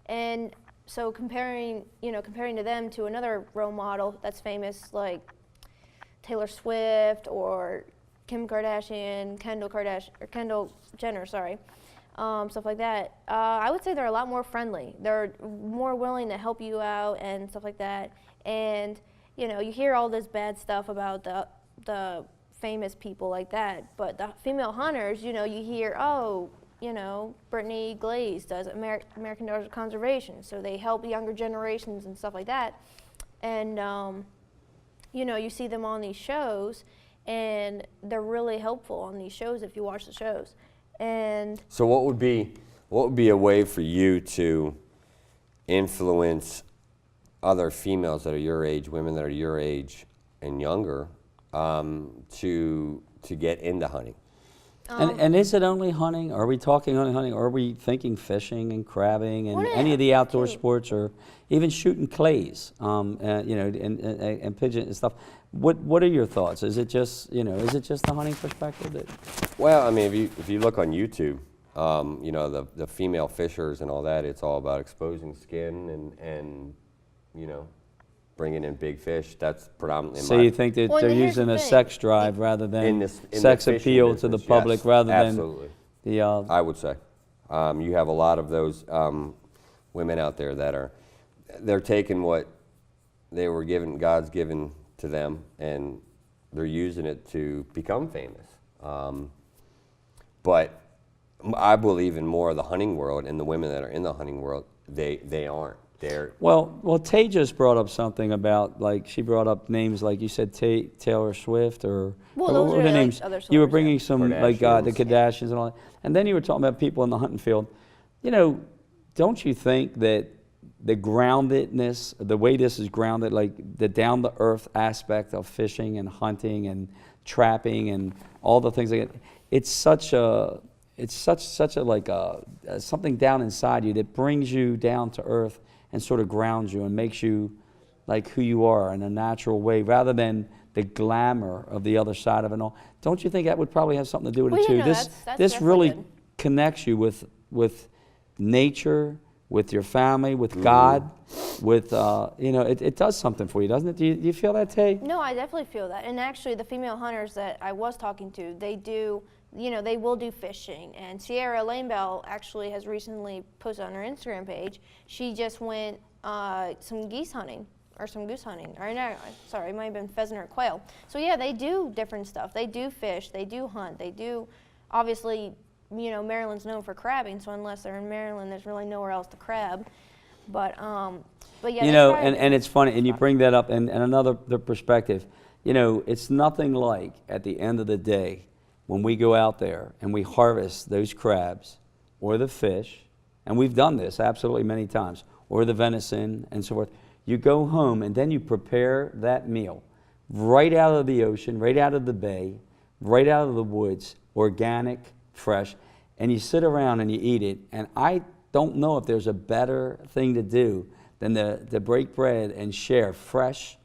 And so comparing to them to another role model that's famous, like Taylor Swift or Kim Kardashian, Kendall Jenner, stuff like that. I would say they're a lot more friendly. They're more willing to help you out and stuff like that. And you know, you hear all this bad stuff about the famous people like that, but the female hunters, you know, you hear, oh, you know, Brittany Glaze does American Daughters of Conservation, so they help younger generations and stuff like that. And you know, you see them on these shows, and they're really helpful on these shows if you watch the shows. And so what would be a way for you to influence other females that are your age, women that are your age and younger, to get into hunting? And is it only hunting? Are we talking only hunting? Or are we thinking fishing and crabbing and any of the outdoor sports, or even shooting clays, you know, and pigeon and stuff? What are your thoughts? Is it just, you know, is it just the hunting perspective that? Well, I mean, if you look on YouTube, you know, the female fishers and all that, it's all about exposing skin and you know, bringing in big fish. That's predominantly. So you think that they're here's using the a thing. sex drive rather than in the sex fishing appeal to the business, public, yes, rather absolutely. than the? I would say, you have a lot of those women out there that they're taking what they were given, God's given to them, and they're using it to become famous. But I believe in more of the hunting world, and the women that are in the hunting world, they aren't. Well, Tay just brought up something about, like, she brought up names like you said, Taylor Swift, or Well, or those what are were the like names? other You were celebrities, bringing some like the Kardashians. Kardashians and all that, and then you were talking about people in the hunting field. You know, don't you think that the groundedness, the way this is grounded, like the down to earth aspect of fishing and hunting and trapping and all the things like that, it's such a like something down inside you that brings you down to earth and sort of grounds you and makes you like who you are in a natural way, rather than the glamour of the other side of it all. Don't you think that would probably have something to do with Well, it too? yeah, no, that's This definitely really good. connects you with nature, with your family, with God, with you know, it does something for you, doesn't it? Do you feel that, Tay? No, I definitely feel that. And actually, the female hunters that I was talking to, they do, you know, they will do fishing. And Sierra Lanebell actually has recently posted on her Instagram page, she just went some geese hunting, or some goose hunting, or no, sorry, it might have been pheasant or quail. So yeah, they do different stuff. They do fish, they do hunt, they do, obviously, you know, Maryland's known for crabbing, so unless they're in Maryland, there's really nowhere else to crab. But yeah, You they know, try and it's funny, and you bring that up, and another perspective. You know, it's nothing like, at the end of the day, when we go out there and we harvest those crabs or the fish, and we've done this absolutely many times, or the venison and so forth. You go home and then you prepare that meal right out of the ocean, right out of the bay, right out of the woods, organic, fresh, and you sit around and you eat it. And I don't know if there's a better thing to do than to break bread and share fresh,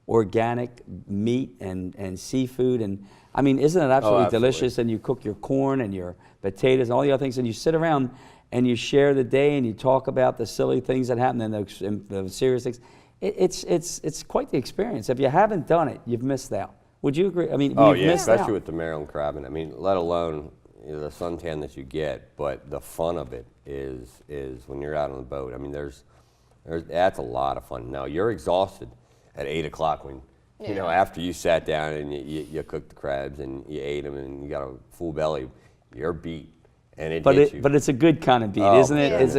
organic meat and seafood. And I mean, isn't it absolutely delicious? And you cook your corn and your potatoes and all the other things, and you sit around and you share the day and you talk about the silly things that happen and the serious things. It's quite the experience. If you haven't done it, you've missed out. Would you agree? I mean, Oh you've yeah, missed especially out. with the Maryland crabbing. I mean, let alone, you know, the suntan that you get, but the fun of it is when you're out on the boat. I mean, that's a lot of fun. Now you're exhausted at 8 o'clock when, you know, after you sat down and you cooked the crabs and you ate them and you got a full belly, you're beat, and it hits you. But it's a good kind of beat, Oh, isn't it? my It's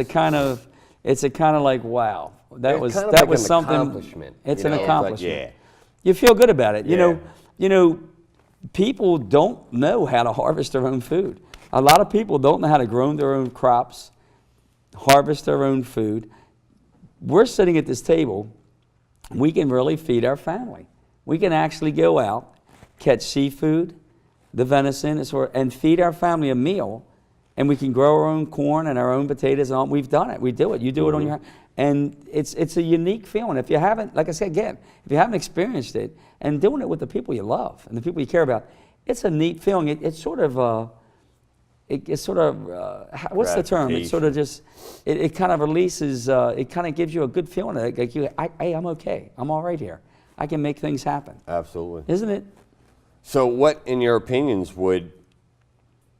a kind of like, wow, that was kind of that like was an something. accomplishment, It's you an know? accomplishment. Like, yeah. You feel good about it. Yeah. You know, people don't know how to harvest their own food. A lot of people don't know how to grow their own crops, harvest their own food. We're sitting at this table. We can really feed our family. We can actually go out, catch seafood, the venison, and feed our family a meal. And we can grow our own corn and our own potatoes. And all. We've done it. We do it. You do it on your own. And it's a unique feeling. If you haven't, like I said again, if you haven't experienced it, and doing it with the people you love and the people you care about, it's a neat feeling. It's sort of what's the term? It's sort of just, it kind of releases, it kind of gives you a good feeling. Like hey, I'm okay. I'm all right here. I can make things happen. Absolutely. Isn't it? So what, in your opinions, what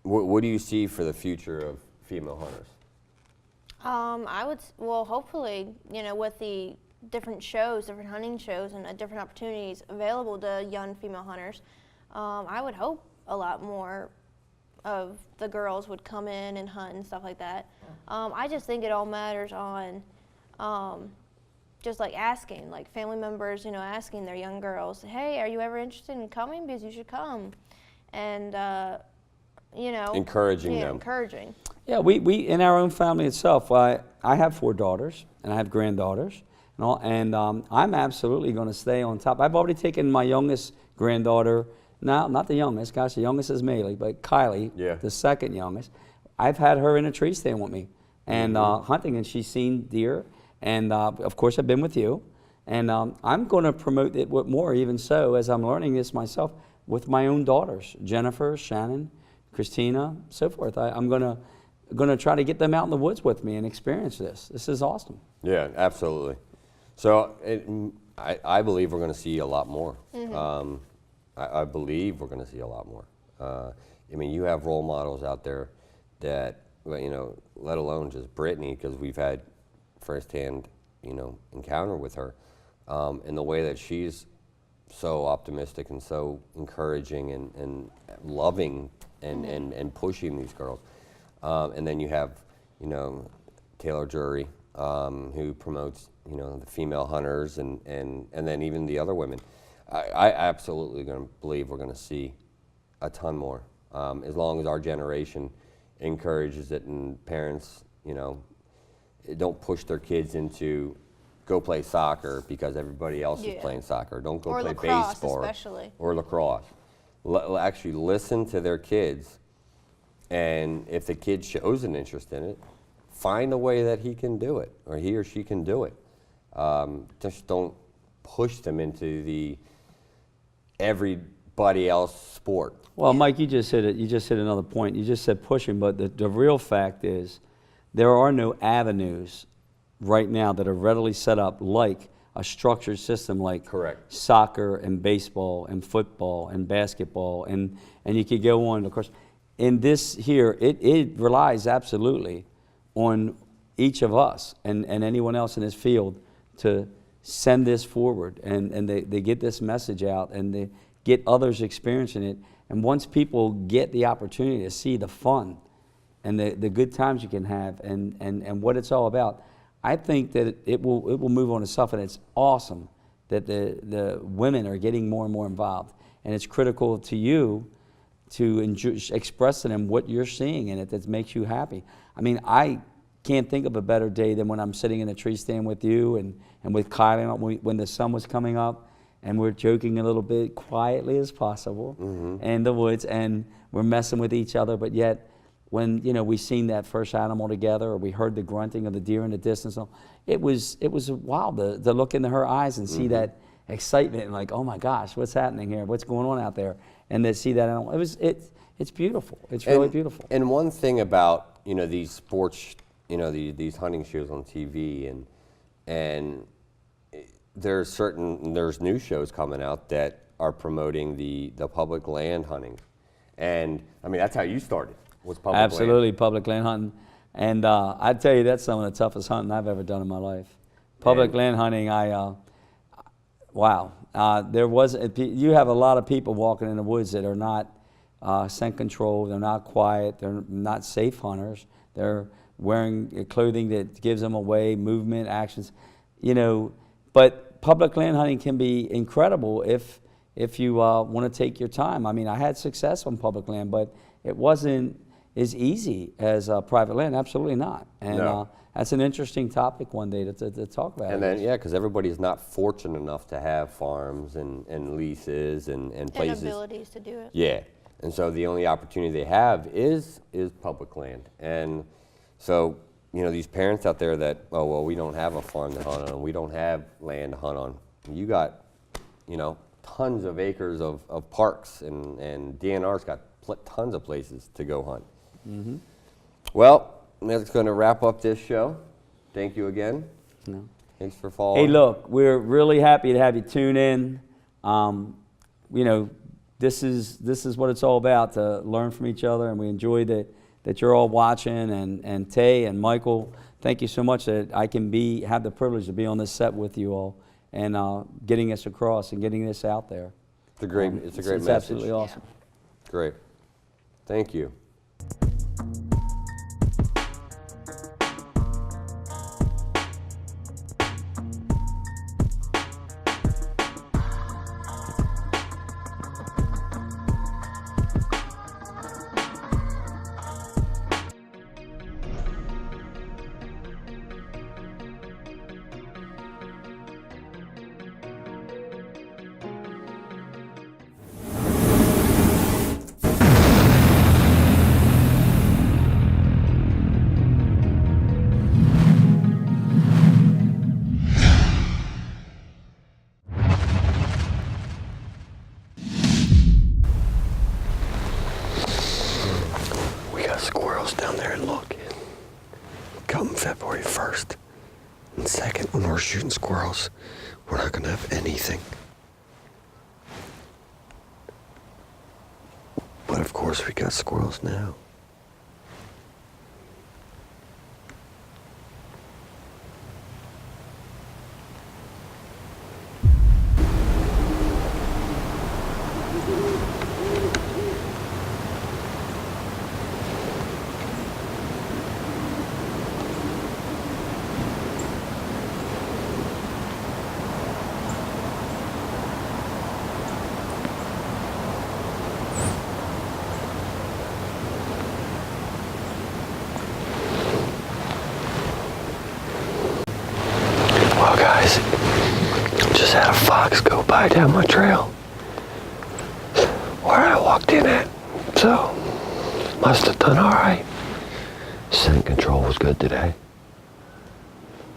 do you see for the future of female hunters? Well, hopefully, you know, with the different shows, different hunting shows, and different opportunities available to young female hunters, I would hope a lot more of the girls would come in and hunt and stuff like that. I just think it all matters on just like asking, like family members, you know, asking their young girls, hey, are you ever interested in coming? Because you should come. And, you know. Encouraging yeah, them. Encouraging. Yeah, we in our own family itself, I have 4 daughters, and I have granddaughters, and and I'm absolutely going to stay on top. I've already taken my youngest granddaughter, not the youngest, gosh, the youngest is Maylee, but Kylie, the second youngest. I've had her in a tree stand with me and hunting, and she's seen deer, and of course I've been with you, and I'm going to promote it more, even so, as I'm learning this myself with my own daughters, Jennifer, Shannon, Christina, so forth. I'm going to try to get them out in the woods with me and experience this. This is awesome. Yeah, absolutely. So I believe we're going to see a lot more. I believe we're going to see a lot more. I mean, you have role models out there that, you know, let alone just Brittany, because we've had firsthand, you know, encounter with her, in the way that she's so optimistic and so encouraging and loving and pushing these girls. And then you have, you know, Taylor Jury, who promotes, you know, the female hunters and then even the other women. I absolutely going to believe we're going to see a ton more, as long as our generation encourages it, and parents, you know, don't push their kids into go play soccer because everybody else is playing soccer. Don't go or play lacrosse, baseball especially. or lacrosse. Actually listen to their kids, and if the kid shows an interest in it, find a way that he can do it or he or she can do it. Just don't push them into the everybody else sport. Well, Mike, you just hit it. You just hit another point. You just said pushing, but the real fact is there are no avenues right now that are readily set up like a structured system like soccer and baseball and football and basketball, and you could go on. Of course, in this here, it relies absolutely on each of us and anyone else in this field to send this forward, and they get this message out, and they get others experiencing it. And once people get the opportunity to see the fun and the good times you can have and what it's all about, I think that it will move on itself. And it's awesome that the women are getting more and more involved. And it's critical to you to express to them what you're seeing in it that makes you happy. I mean, I can't think of a better day than when I'm sitting in a tree stand with you and with Kylie when the sun was coming up, and we're joking a little bit quietly as possible in the woods, and we're messing with each other, but yet when, you know, we seen that first animal together, or we heard the grunting of the deer in the distance, it was wild to look into her eyes and see that excitement and like, oh my gosh, what's happening here? What's going on out there? And to see that animal, it's beautiful. It's really beautiful. And one thing about, you know, these sports, you know, these hunting shows on TV, and there's new shows coming out that are promoting the public land hunting, and I mean that's how you started. Was public Absolutely, land. public land hunting, and I'd tell you that's some of the toughest hunting I've ever done in my life. Public land hunting, wow. You have a lot of people walking in the woods that are not scent controlled. They're not quiet. They're not safe hunters. They're wearing clothing that gives them away, movement, actions, you know. But public land hunting can be incredible if you want to take your time. I mean, I had success on public land, but it wasn't as easy as private land. Absolutely not. And that's an interesting topic one day to talk about. And then, because everybody's not fortunate enough to have farms and leases and places. And abilities to do it. Yeah. And so the only opportunity they have is public land. And so, you know, these parents out there that, oh, well, we don't have a farm to hunt on, we don't have land to hunt on. You got, you know, tons of acres of parks, and DNR's got tons of places to go hunt. Well, that's going to wrap up this show. Thank you again. Thanks for following. Hey, look, we're really happy to have you tune in. You know, this is what it's all about, to learn from each other, and we enjoy that you're all watching, and Tay and Michael, thank you so much that I can have the privilege to be on this set with you all, and getting us across and getting this out there. It's a great message. It's absolutely awesome. Great. Thank you. And second, when we're shooting squirrels, we're not going to have anything. But of course, we got squirrels now. Well, guys, just had a fox go by down my trail where I walked in at, so must have done all right. Scent control was good today,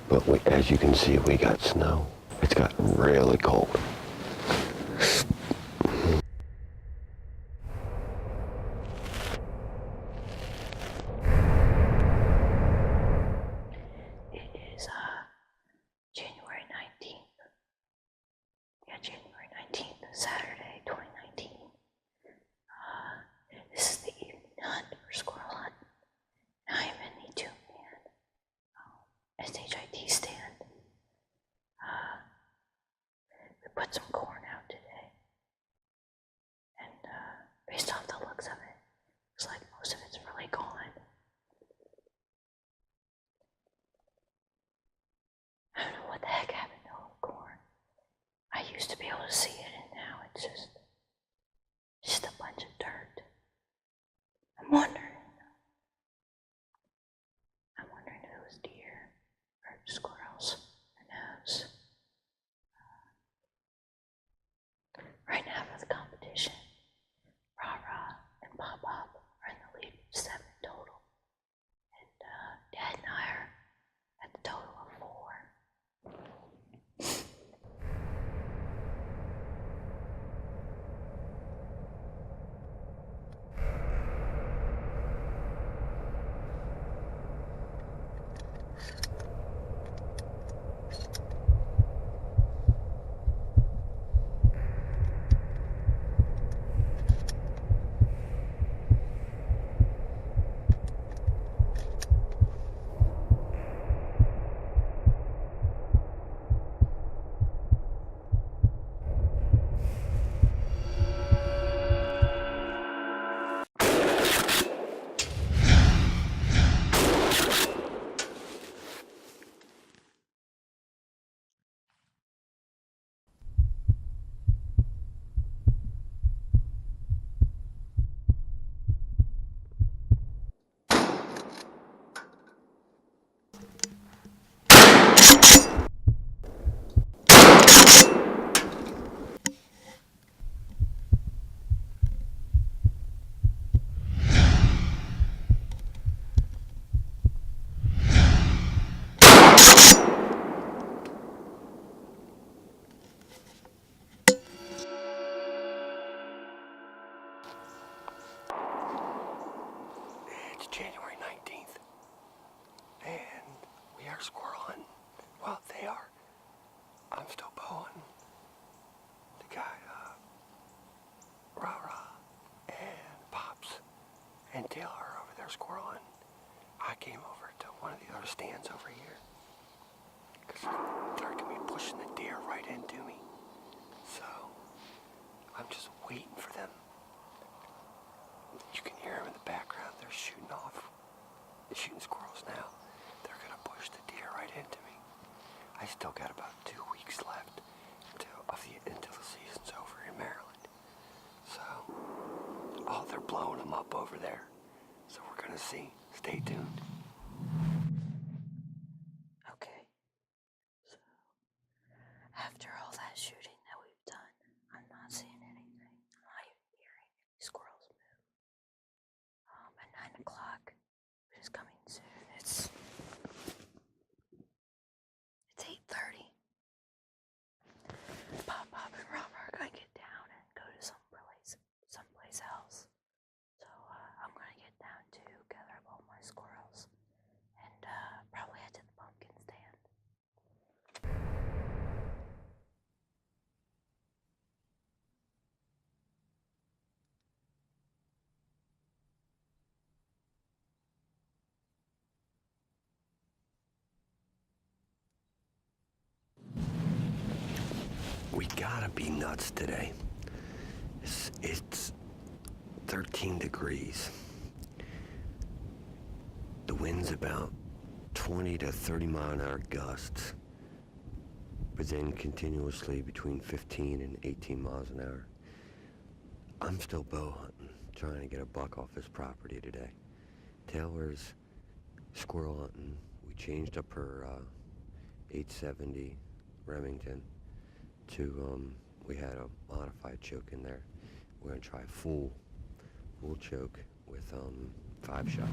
but as you can see, we got snow. It's gotten really cold. It is January 19th. Yeah, January 19th, Saturday, 2019. This is the evening hunt for squirrel hunt. I am in the two-man SHIT stand. We put some corn out today, and based off the looks of it, looks like most of it's really gone. I don't know what the heck happened to all the corn. I used to be able to see it, and now it's just a bunch of dirt. I'm wondering if it was deer or squirrels. Who knows? Right now for the competition, Rah-Rah and Pop are in the lead with 7 total. And Dad and I are at the total of 4. It's January 19th, and we are squirrel hunting. Well, they are. I'm still bow hunting. The guy, Rah-Rah, and Pops, and Taylor are over there squirrel hunting. I came over to one of the other stands over here, because they're going to be pushing the deer right into me. So, I'm just waiting for them. You can hear them in the background. They're shooting off. They're shooting squirrels now. They're going to push the deer right into me. I still got about 2 weeks left until the season's over in Maryland. So, they're blowing them up over there. So we're going to see. Stay tuned. Okay. So, after all that shooting that we've done, I'm not seeing anything. I'm not even hearing any squirrels move. At 9 o'clock, which is coming soon, it's 8:30. Pop and Robert are gonna get down and go to someplace else. So I'm gonna get down to gather up all my squirrels. gonna be nuts today. It's 13 degrees. The wind's about 20 to 30 mile an hour gusts, but then continuously between 15 and 18 miles an hour. I'm still bow hunting, trying to get a buck off this property today. Taylor's squirrel hunting. We changed up her 870 Remington to, we had a modified choke in there. We're gonna try full choke with 5-shot.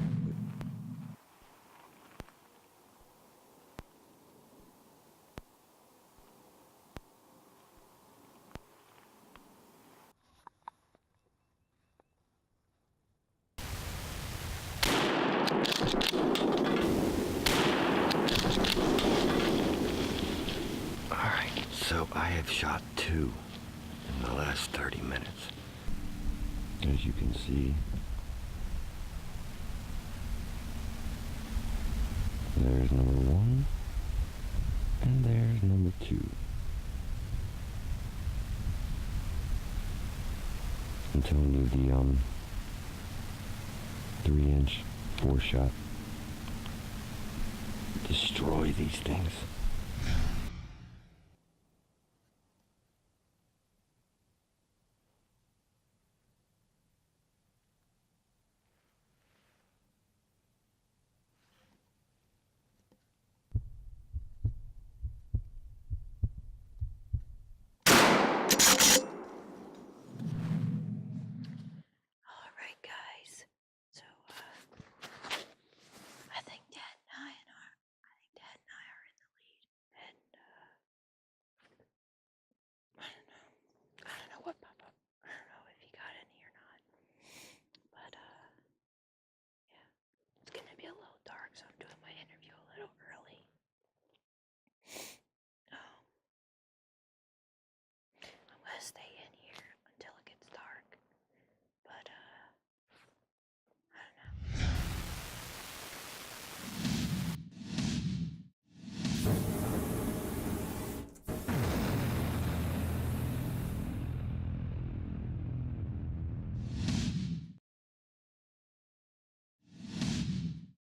Alright, so I have shot 2 in the last 30 minutes. As you can see, there's number 1, and there's number 2. I'm telling you, the 3-inch 4-shot destroy these things.